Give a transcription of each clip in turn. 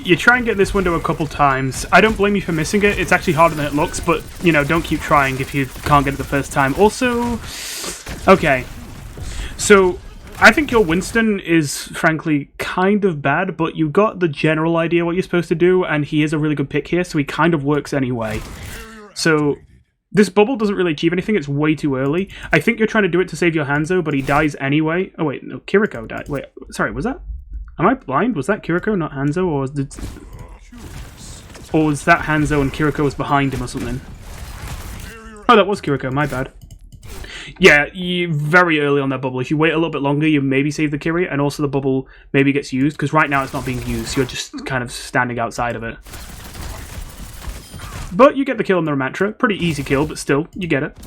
you try and get this window a couple times. I don't blame you for missing it. It's actually harder than it looks, but, you know, don't keep trying if you can't get it the first time. Also, okay. So, I think your Winston is, frankly, kind of bad, but you got the general idea what you're supposed to do, and he is a really good pick here, so he kind of works anyway. So, this bubble doesn't really achieve anything. It's way too early. I think you're trying to do it to save your Hanzo, but he dies anyway. Oh, wait, no, Kiriko died. Wait, sorry, was that... Am I blind? Was that Kiriko, not Hanzo, or was that Hanzo and Kiriko was behind him or something? Oh, that was Kiriko, my bad. Yeah, very early on that bubble. If you wait a little bit longer, you maybe save the Kiri, and also the bubble maybe gets used, because right now it's not being used. You're just kind of standing outside of it. But you get the kill on the Ramatra. Pretty easy kill, but still, you get it.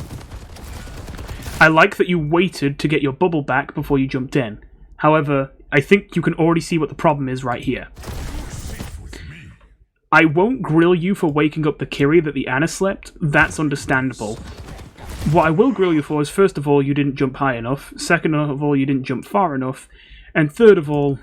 I like that you waited to get your bubble back before you jumped in. However, I think you can already see what the problem is right here. I won't grill you for waking up the Kiri that the Ana slept. That's understandable. What I will grill you for is, first of all, you didn't jump high enough. Second of all, you didn't jump far enough. And third of all,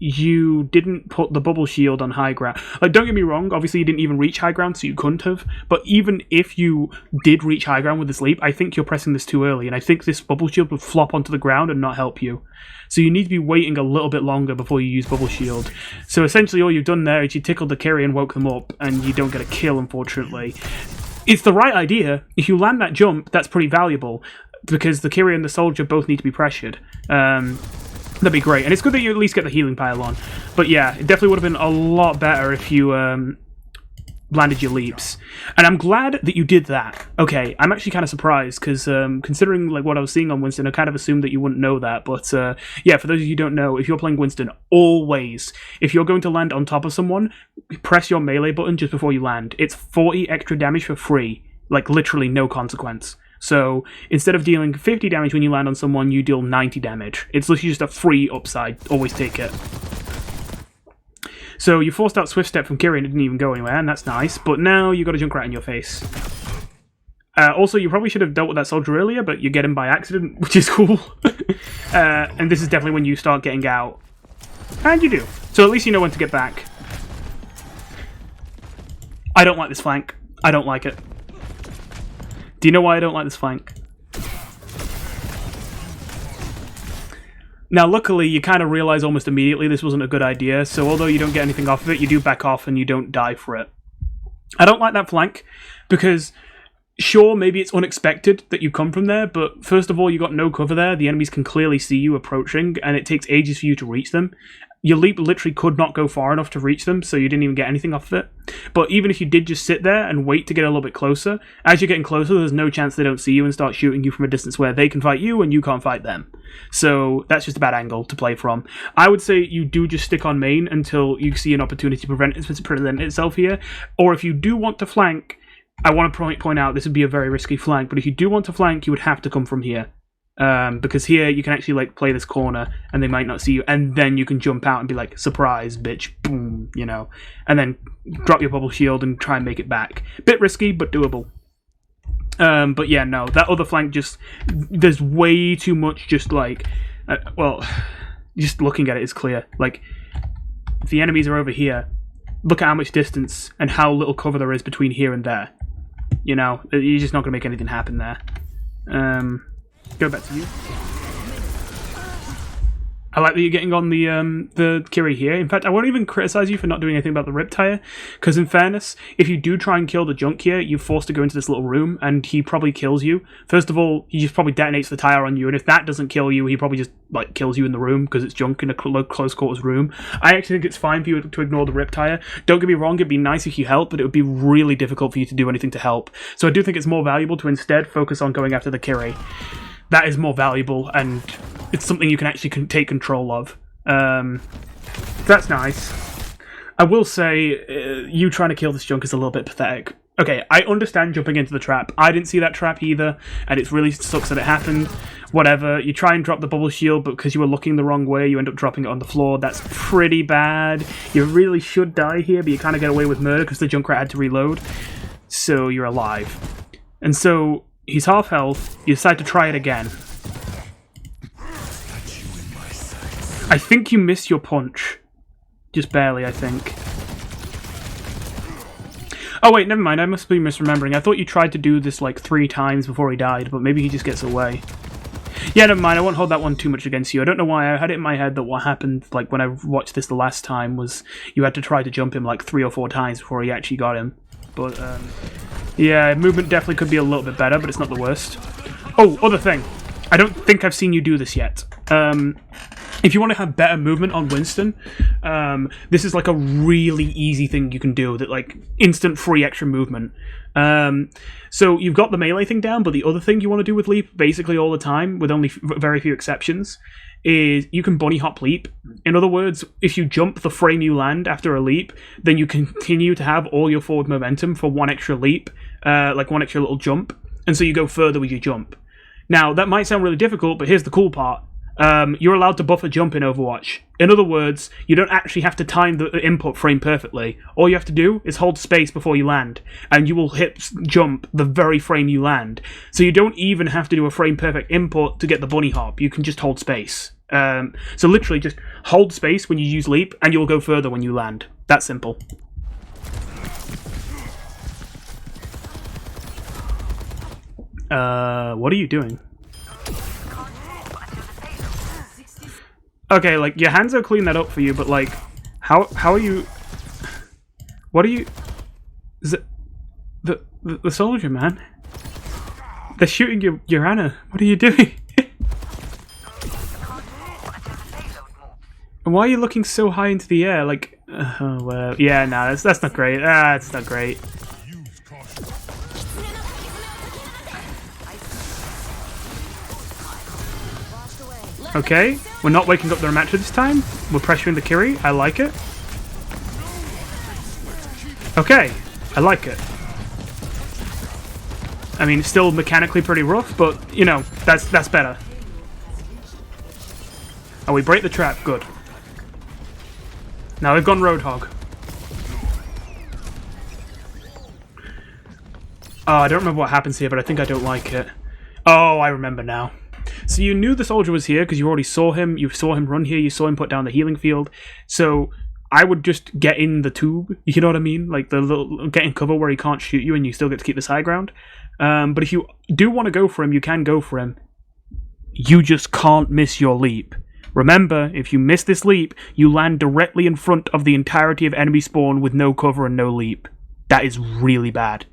you didn't put the bubble shield on high ground. Like, don't get me wrong, obviously you didn't even reach high ground, so you couldn't have. But even if you did reach high ground with this leap, I think you're pressing this too early, and I think this bubble shield would flop onto the ground and not help you. So you need to be waiting a little bit longer before you use bubble shield. So essentially all you've done there is you tickled the Kiri and woke them up, and you don't get a kill, unfortunately. It's the right idea. If you land that jump, that's pretty valuable, because the Kiri and the soldier both need to be pressured. That'd be great. And it's good that you at least get the healing pile on. But yeah, it definitely would have been a lot better if you landed your leaps. And I'm glad that you did that. Okay, I'm actually kind of surprised, because considering like what I was seeing on Winston, I kind of assumed that you wouldn't know that. But yeah, for those of you who don't know, if you're playing Winston, always, if you're going to land on top of someone, press your melee button just before you land. It's 40 extra damage for free. Like, literally no consequence. So, instead of dealing 50 damage when you land on someone, you deal 90 damage. It's literally just a free upside. Always take it. So, you forced out Swift Step from Kiri and it didn't even go anywhere, and that's nice. But now you got a Junkrat in your face. Also, you probably should have dealt with that soldier earlier, but you get him by accident, which is cool. And this is definitely when you start getting out. And you do. So, at least you know when to get back. I don't like this flank. I don't like it. Do you know why I don't like this flank? Now, luckily, you kind of realize almost immediately this wasn't a good idea, so although you don't get anything off of it, you do back off and you don't die for it. I don't like that flank, because sure, maybe it's unexpected that you come from there, but first of all, you got no cover there, the enemies can clearly see you approaching, and it takes ages for you to reach them. Your leap literally could not go far enough to reach them, so you didn't even get anything off of it. But even if you did just sit there and wait to get a little bit closer, as you're getting closer, there's no chance they don't see you and start shooting you from a distance where they can fight you and you can't fight them. So that's just a bad angle to play from. I would say you do just stick on main until you see an opportunity to present itself here. Or if you do want to flank, I want to point out this would be a very risky flank, but if you do want to flank, you would have to come from here. Because here you can actually like play this corner and they might not see you, and then you can jump out and be like, surprise, bitch, boom, you know, and then drop your bubble shield and try and make it back. Bit risky, but doable. But yeah, no, that other flank just, there's way too much just like, well, just looking at it is clear. Like, if the enemies are over here, look at how much distance and how little cover there is between here and there. You know, you're just not going to make anything happen there. Go back to you. I like that you're getting on the Kiri here. In fact, I won't even criticize you for not doing anything about the Rip Tire, because in fairness, if you do try and kill the junk here, you're forced to go into this little room, and he probably kills you. First of all, he just probably detonates the tire on you, and if that doesn't kill you, he probably just like kills you in the room, because it's junk in a close quarters room. I actually think it's fine for you to ignore the Rip Tire. Don't get me wrong, it'd be nice if you helped, but it would be really difficult for you to do anything to help. So I do think it's more valuable to instead focus on going after the Kiri. That is more valuable, and it's something you can actually take control of. That's nice. I will say, you trying to kill this junk is a little bit pathetic. Okay, I understand jumping into the trap. I didn't see that trap either, and it really sucks that it happened. Whatever, you try and drop the bubble shield, but because you were looking the wrong way, you end up dropping it on the floor. That's pretty bad. You really should die here, but you kind of get away with murder because the Junkrat had to reload. So you're alive. And so he's half health. You decide to try it again. I think you missed your punch. Just barely, I think. Oh wait, never mind, I must be misremembering. I thought you tried to do this like 3 times before he died, but maybe he just gets away. Yeah, never mind, I won't hold that one too much against you. I don't know why, I had it in my head that what happened, like, when I watched this the last time was you had to try to jump him like 3 or 4 times before he actually got him. But, yeah, movement definitely could be a little bit better, but it's not the worst. Oh, other thing. I don't think I've seen you do this yet. If you want to have better movement on Winston, this is like a really easy thing you can do that like instant free extra movement. So you've got the melee thing down, but the other thing you want to do with Leap basically all the time, with only very few exceptions, is you can bunny hop Leap. In other words, if you jump the frame you land after a leap, then you continue to have all your forward momentum for one extra leap, like one extra little jump, and so you go further with your jump. Now, that might sound really difficult, but here's the cool part. You're allowed to buffer jump in Overwatch. In other words, you don't actually have to time the input frame perfectly. All you have to do is hold space before you land, and you will hit jump the very frame you land. So you don't even have to do a frame perfect input to get the bunny hop. You can just hold space. So literally just hold space when you use leap, and you'll go further when you land. That simple. What are you doing? Okay, like, your hands will clean that up for you, but, like, how are you... What are you... Is it... The soldier, man? They're shooting your Ana. What are you doing? And why are you looking so high into the air? Like, oh, well, yeah, no, that's not great. It's not great. Okay, we're not waking up the Ramattra this time. We're pressuring the Kiri. I like it. Okay, I like it. I mean, it's still mechanically pretty rough, but, you know, that's better. Oh, we break the trap. Good. Now we've gone Roadhog. Oh, I don't remember what happens here, but I think I don't like it. Oh, I remember now. So you knew the soldier was here because you already saw him. You saw him run here. You saw him put down the healing field. So I would just get in the tube. You know what I mean? Like the little get in cover where he can't shoot you, and you still get to keep this high ground. But if you do want to go for him, you can go for him. You just can't miss your leap. Remember, if you miss this leap, you land directly in front of the entirety of enemy spawn with no cover and no leap. That is really bad.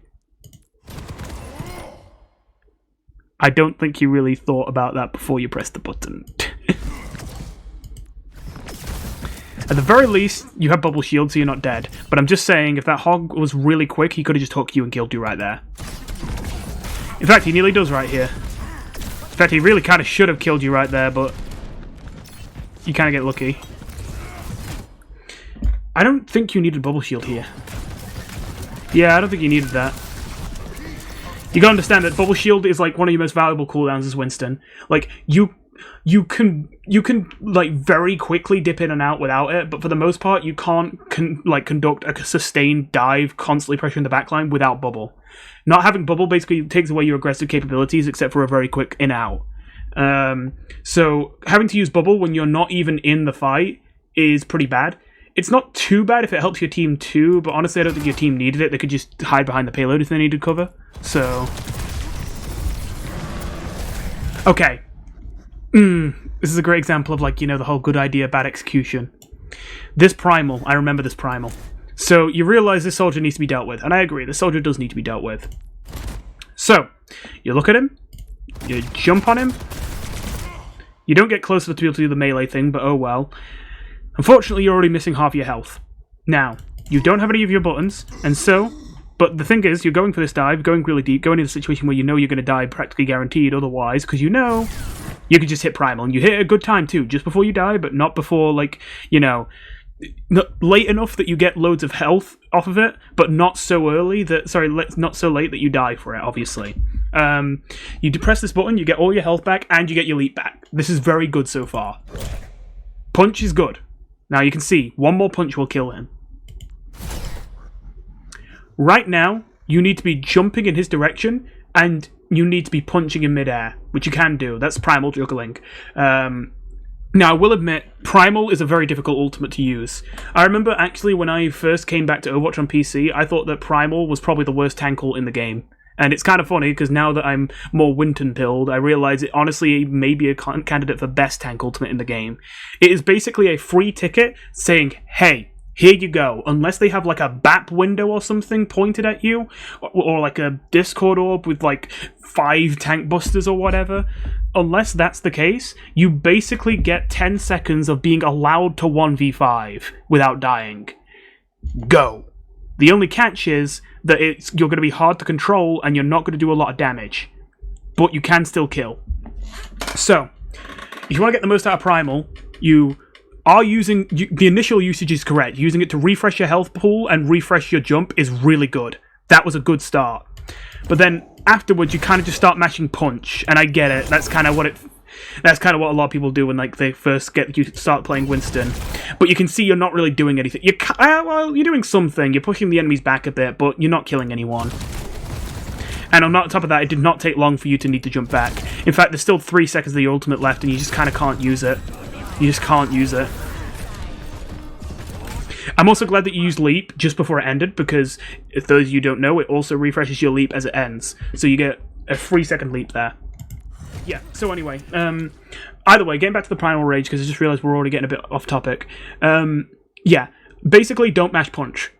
I don't think you really thought about that before you pressed the button. At the very least, you have bubble shield, so you're not dead. But I'm just saying, if that hog was really quick, he could have just hooked you and killed you right there. In fact, he nearly does right here. In fact, he really kind of should have killed you right there, but you kind of get lucky. I don't think you needed bubble shield here. Yeah, I don't think you needed that. You gotta understand that bubble shield is like one of your most valuable cooldowns as Winston. Like you can like very quickly dip in and out without it, but for the most part you can't conduct a sustained dive constantly pressuring the backline without bubble. Not having bubble basically takes away your aggressive capabilities except for a very quick in out. So having to use bubble when you're not even in the fight is pretty bad. It's not too bad if it helps your team too, but honestly I don't think your team needed it. They could just hide behind the payload if they needed cover. So... Okay. This is a great example of, like, you know, the whole good idea, bad execution. This Primal, I remember this Primal. So you realise this soldier needs to be dealt with, and I agree, this soldier does need to be dealt with. So, you look at him, you jump on him, you don't get close enough to be able to do the melee thing, but oh well. Unfortunately, you're already missing half your health. Now, you don't have any of your buttons, and so... But the thing is, you're going for this dive, going really deep, going into a situation where you know you're going to die practically guaranteed otherwise, because you know you can just hit Primal, and you hit it a good time too, just before you die, but not before, like, you know, late enough that you get loads of health off of it, but not so early that, sorry, not so late that you die for it, obviously. You depress this button, you get all your health back, and you get your leap back. This is very good so far. Punch is good. Now you can see, one more punch will kill him. Right now, you need to be jumping in his direction, and you need to be punching in midair, which you can do. That's Primal juggling. Now, I will admit, Primal is a very difficult ultimate to use. I remember actually when I first came back to Overwatch on PC, I thought that Primal was probably the worst tank ult in the game. And it's kind of funny, because now that I'm more Winton pilled, I realise it honestly may be a candidate for best tank ultimate in the game. It is basically a free ticket saying, hey, here you go, unless they have like a BAP window or something pointed at you, or like a Discord orb with like 5 tank busters or whatever. Unless that's the case, you basically get 10 seconds of being allowed to 1v5 without dying. Go. The only catch is that you're going to be hard to control and you're not going to do a lot of damage. But you can still kill. So, if you want to get the most out of Primal, you are using... the initial usage is correct. Using it to refresh your health pool and refresh your jump is really good. That was a good start. But then afterwards, you kind of just start mashing punch, and I get it. That's kind of what a lot of people do when like they first start playing Winston. But you can see you're not really doing anything. Well, you're doing something. You're pushing the enemies back a bit, but you're not killing anyone. And on top of that, it did not take long for you to need to jump back. In fact, there's still 3 seconds of the ultimate left, and you just kind of can't use it. You just can't use it. I'm also glad that you used Leap just before it ended, because if those of you don't know, it also refreshes your Leap as it ends. So you get a 3-second Leap there. Yeah, so anyway, either way, getting back to the Primal Rage, because I just realised we're already getting a bit off topic. Yeah, basically don't mash punch.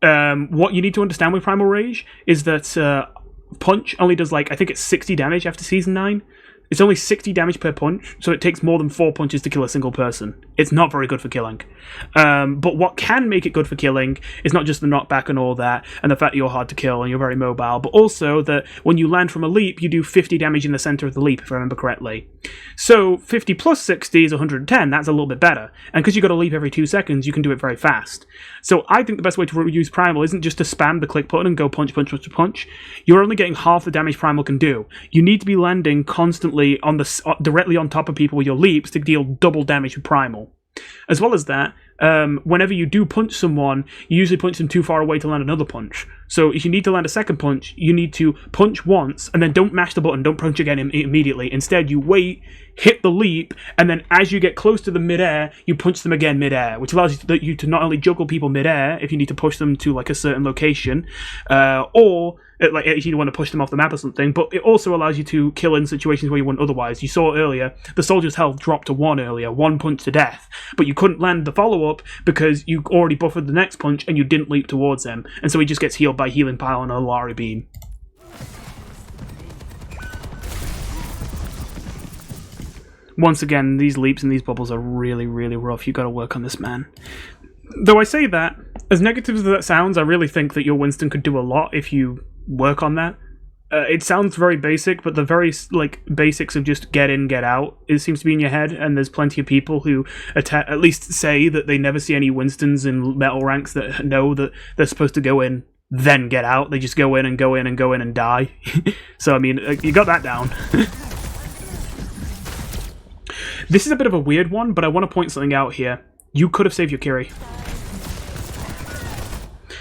What you need to understand with Primal Rage is that punch only does, like, I think it's 60 damage after Season 9. It's only 60 damage per punch, so it takes more than 4 punches to kill a single person. It's not very good for killing. But what can make it good for killing is not just the knockback and all that, and the fact that you're hard to kill and you're very mobile, but also that when you land from a leap, you do 50 damage in the center of the leap, if I remember correctly. So 50 plus 60 is 110, that's a little bit better. And because you've got to leap every 2 seconds, you can do it very fast. So I think the best way to use Primal isn't just to spam the click button and go punch, punch, punch, punch. You're only getting half the damage Primal can do. You need to be landing constantly on directly on top of people with your leaps to deal double damage with Primal. As well as that, whenever you do punch someone, you usually punch them too far away to land another punch. So if you need to land a second punch, you need to punch once, and then don't mash the button, don't punch again immediately. Instead, you wait, hit the leap, and then as you get close to the mid-air, you punch them again mid-air, which allows you to not only juggle people mid-air, if you need to push them to like a certain location, or like if you want to push them off the map or something, but it also allows you to kill in situations where you wouldn't otherwise. You saw earlier, the soldier's health dropped to 1 earlier, 1 punch to death, but you couldn't land the follow-up because you already buffered the next punch and you didn't leap towards him, and so he just gets healed by healing pile and a Lari beam. Once again, these leaps and these bubbles are really, really rough. You've got to work on this man. Though I say that, as negative as that sounds, I really think that your Winston could do a lot if you work on that. It sounds very basic, but the very basics of just get in, get out, it seems to be in your head, and there's plenty of people who at least say that they never see any Winstons in metal ranks that know that they're supposed to go in, then get out. They just go in and go in and go in and die. So, I mean, you got that down. This is a bit of a weird one, but I want to point something out here. You could have saved your Kiri.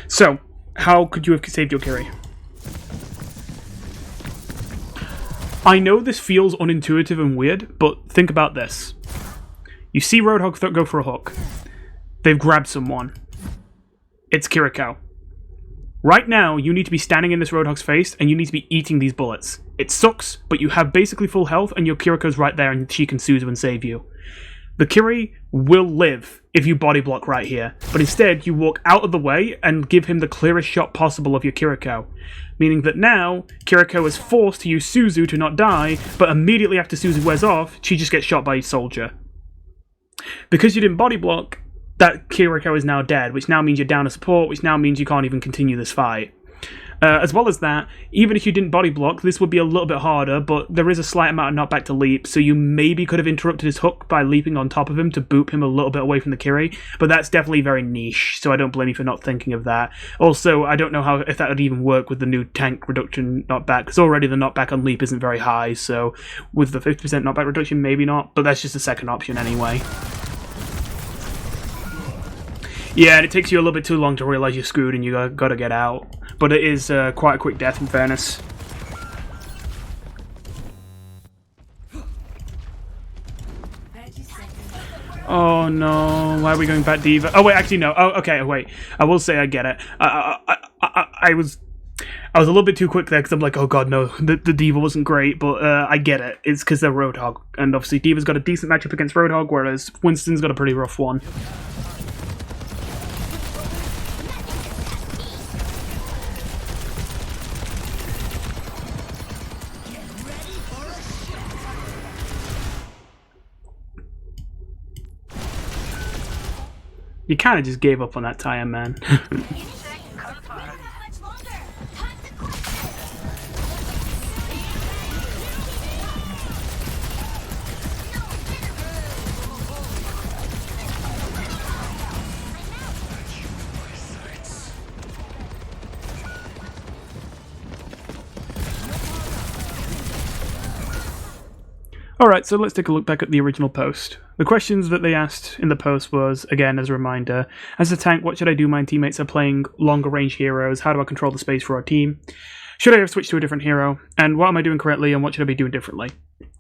So, how could you have saved your Kiri? I know this feels unintuitive and weird, but think about this. You see Roadhog go for a hook. They've grabbed someone. It's Kiriko. Right now, you need to be standing in this Roadhog's face, and you need to be eating these bullets. It sucks, but you have basically full health, and your Kiriko's right there, and she can Suzu and save you. The Kiri will live if you body block right here, but instead you walk out of the way and give him the clearest shot possible of your Kiriko. Meaning that now, Kiriko is forced to use Suzu to not die, but immediately after Suzu wears off, she just gets shot by a soldier. Because you didn't body block, that Kiriko is now dead, which now means you're down to support, which now means you can't even continue this fight. As well as that, even if you didn't body block, this would be a little bit harder, but there is a slight amount of knockback to leap, so you maybe could have interrupted his hook by leaping on top of him to boop him a little bit away from the Kiri, but that's definitely very niche, so I don't blame you for not thinking of that. Also, I don't know if that would even work with the new tank reduction knockback, because already the knockback on leap isn't very high, so with the 50% knockback reduction, maybe not, but that's just a second option anyway. Yeah, and it takes you a little bit too long to realise you're screwed and you gotta get out. But it is quite a quick death, in fairness. Oh no, why are we going back Diva? Oh wait, actually no. Oh, okay, wait. I will say I get it. I was a little bit too quick there because I'm like, oh god, no, the Diva wasn't great, but I get it. It's because they're Roadhog, and obviously Diva's got a decent matchup against Roadhog, whereas Winston's got a pretty rough one. You kind of just gave up on that Tyan, man. Alright, so let's take a look back at the original post. The questions that they asked in the post was, again, as a reminder, as a tank, what should I do? My teammates are playing longer range heroes. How do I control the space for our team? Should I have switched to a different hero? And what am I doing correctly and what should I be doing differently?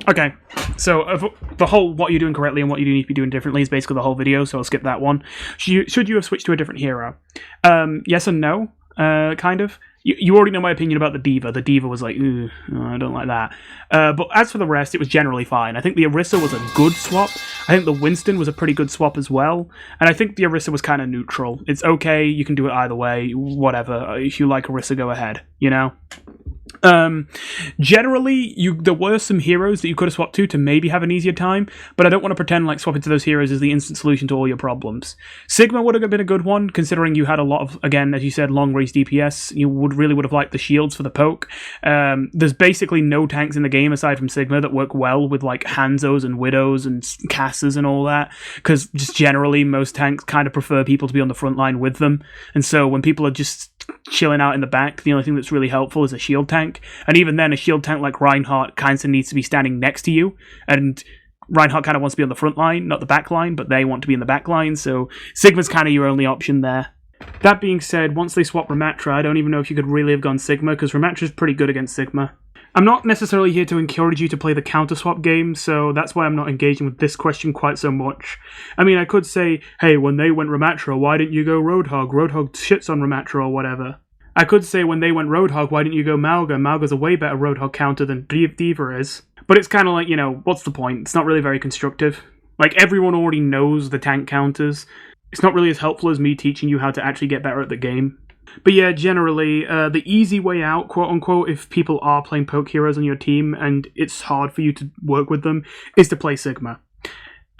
Okay, so the whole what you're doing correctly and what you need to be doing differently is basically the whole video, so I'll skip that one. Should you have switched to a different hero? Yes and no, kind of. You already know my opinion about the Diva. The Diva was like, ooh, I don't like that. But as for the rest, it was generally fine. I think the Orisa was a good swap. I think the Winston was a pretty good swap as well. And I think the Orisa was kind of neutral. It's okay, you can do it either way, whatever. If you like Orisa, go ahead, you know? Generally, there were some heroes that you could have swapped to maybe have an easier time, but I don't want to pretend like swapping to those heroes is the instant solution to all your problems. Sigma would have been a good one, considering you had a lot of, again, as you said, long range DPS. You really would have liked the shields for the poke. There's basically no tanks in the game aside from Sigma that work well with like Hanzos and Widows and Casses and all that, because just generally most tanks kind of prefer people to be on the front line with them, and so when people are just chilling out in the back, the only thing that's really helpful is a shield tank. And even then, a shield tank like Reinhardt kind of needs to be standing next to you, and Reinhardt kind of wants to be on the front line, not the back line, but they want to be in the back line, so Sigma's kind of your only option there. That being said, once they swap Ramatra, I don't even know if you could really have gone Sigma, because Ramatra's pretty good against Sigma. I'm not necessarily here to encourage you to play the counter-swap game, so that's why I'm not engaging with this question quite so much. I mean, I could say, hey, when they went Ramatra, why didn't you go Roadhog? Roadhog shits on Ramatra or whatever. I could say when they went Roadhog, why didn't you go Malga? Malga's a way better Roadhog counter than Diva is. But it's kind of like, you know, what's the point? It's not really very constructive. Like, everyone already knows the tank counters. It's not really as helpful as me teaching you how to actually get better at the game. But yeah, generally, the easy way out, quote-unquote, if people are playing poke heroes on your team and it's hard for you to work with them, is to play Sigma.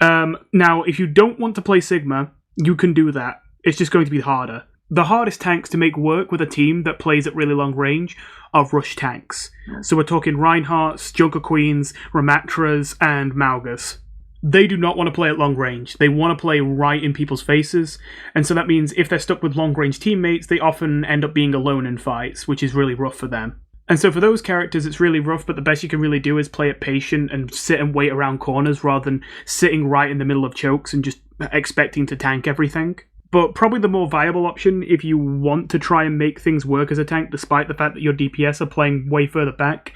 Now, if you don't want to play Sigma, you can do that. It's just going to be harder. The hardest tanks to make work with a team that plays at really long range are rush tanks. So we're talking Reinhardts, Junker Queens, Ramatras, and Malgas. They do not want to play at long range. They want to play right in people's faces, and so that means if they're stuck with long range teammates, they often end up being alone in fights, which is really rough for them. And so for those characters, it's really rough, but the best you can really do is play it patient and sit and wait around corners rather than sitting right in the middle of chokes and just expecting to tank everything. But probably the more viable option, if you want to try and make things work as a tank, despite the fact that your DPS are playing way further back,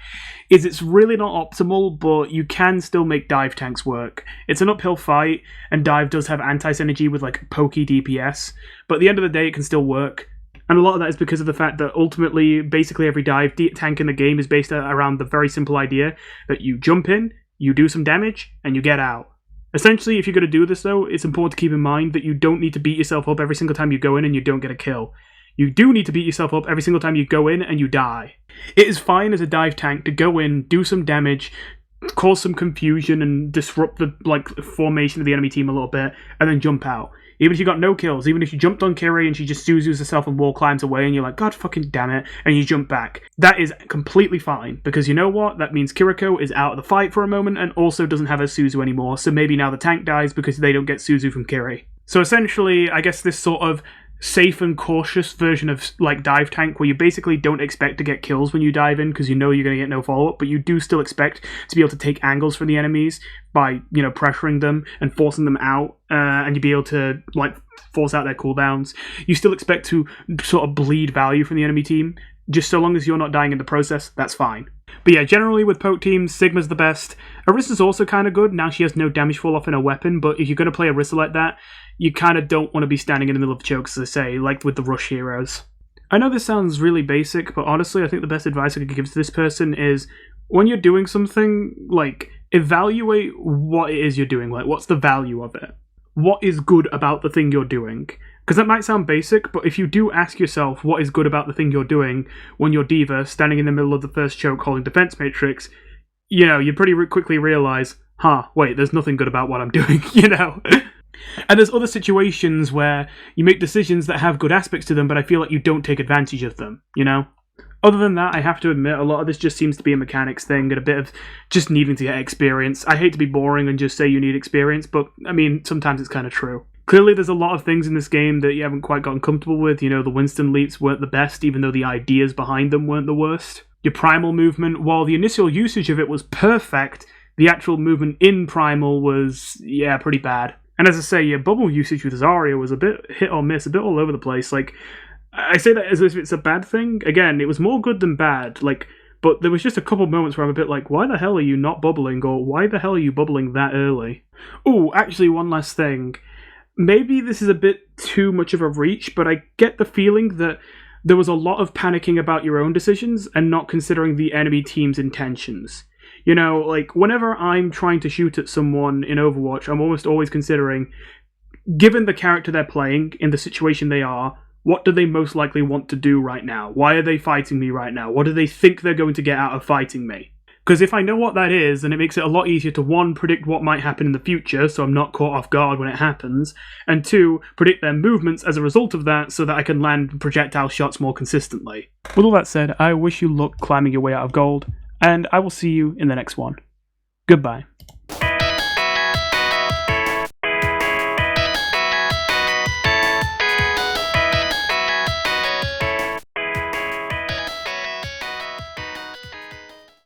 is it's really not optimal, but you can still make dive tanks work. It's an uphill fight, and dive does have anti-synergy with like Poke DPS, but at the end of the day, it can still work. And a lot of that is because of the fact that ultimately, basically every dive tank in the game is based around the very simple idea that you jump in, you do some damage, and you get out. Essentially, if you're going to do this, though, it's important to keep in mind that you don't need to beat yourself up every single time you go in and you don't get a kill. You do need to beat yourself up every single time you go in and you die. It is fine as a dive tank to go in, do some damage, cause some confusion, and disrupt the formation of the enemy team a little bit, and then jump out. Even if you got no kills, even if you jumped on Kiri and she just Suzu's herself and wall climbs away and you're like, God fucking damn it, and you jump back. That is completely fine, because you know what? That means Kiriko is out of the fight for a moment and also doesn't have her Suzu anymore, so maybe now the tank dies because they don't get Suzu from Kiri. So essentially, I guess this sort of safe and cautious version of like dive tank where you basically don't expect to get kills when you dive in because you know you're going to get no follow-up, but you do still expect to be able to take angles from the enemies by, you know, pressuring them and forcing them out, and you be able to like force out their cooldowns. You still expect to sort of bleed value from the enemy team. Just so long as you're not dying in the process, that's fine. But yeah, generally with poke teams, Sigma's the best. Orisa's also kind of good. Now she has no damage fall off in her weapon, but if you're going to play Orisa like that, you kind of don't want to be standing in the middle of chokes, as I say, like with the rush heroes. I know this sounds really basic, but honestly, I think the best advice I could give to this person is, when you're doing something, like, evaluate what it is you're doing. Like, what's the value of it? What is good about the thing you're doing? Because that might sound basic, but if you do ask yourself what is good about the thing you're doing when you're D.Va, standing in the middle of the first choke holding defense matrix, you pretty quickly realize, wait, there's nothing good about what I'm doing, And there's other situations where you make decisions that have good aspects to them, but I feel like you don't take advantage of them, Other than that, I have to admit, a lot of this just seems to be a mechanics thing and a bit of just needing to get experience. I hate to be boring and just say you need experience, but, sometimes it's kind of true. Clearly, there's a lot of things in this game that you haven't quite gotten comfortable with. The Winston leaps weren't the best, even though the ideas behind them weren't the worst. Your Primal movement, while the initial usage of it was perfect, the actual movement in Primal was, pretty bad. And as I say, your bubble usage with Zarya was a bit hit or miss, a bit all over the place. Like, I say that as if it's a bad thing. Again, it was more good than bad. But there was just a couple moments where I'm a bit like, why the hell are you not bubbling? Or why the hell are you bubbling that early? Oh, actually, one last thing. Maybe this is a bit too much of a reach, but I get the feeling that there was a lot of panicking about your own decisions and not considering the enemy team's intentions. Whenever I'm trying to shoot at someone in Overwatch, I'm almost always considering, given the character they're playing, in the situation they are, what do they most likely want to do right now? Why are they fighting me right now? What do they think they're going to get out of fighting me? Because if I know what that is, then it makes it a lot easier to, 1, predict what might happen in the future, so I'm not caught off guard when it happens, and 2, predict their movements as a result of that, so that I can land projectile shots more consistently. With all that said, I wish you luck climbing your way out of gold, and I will see you in the next one. Goodbye.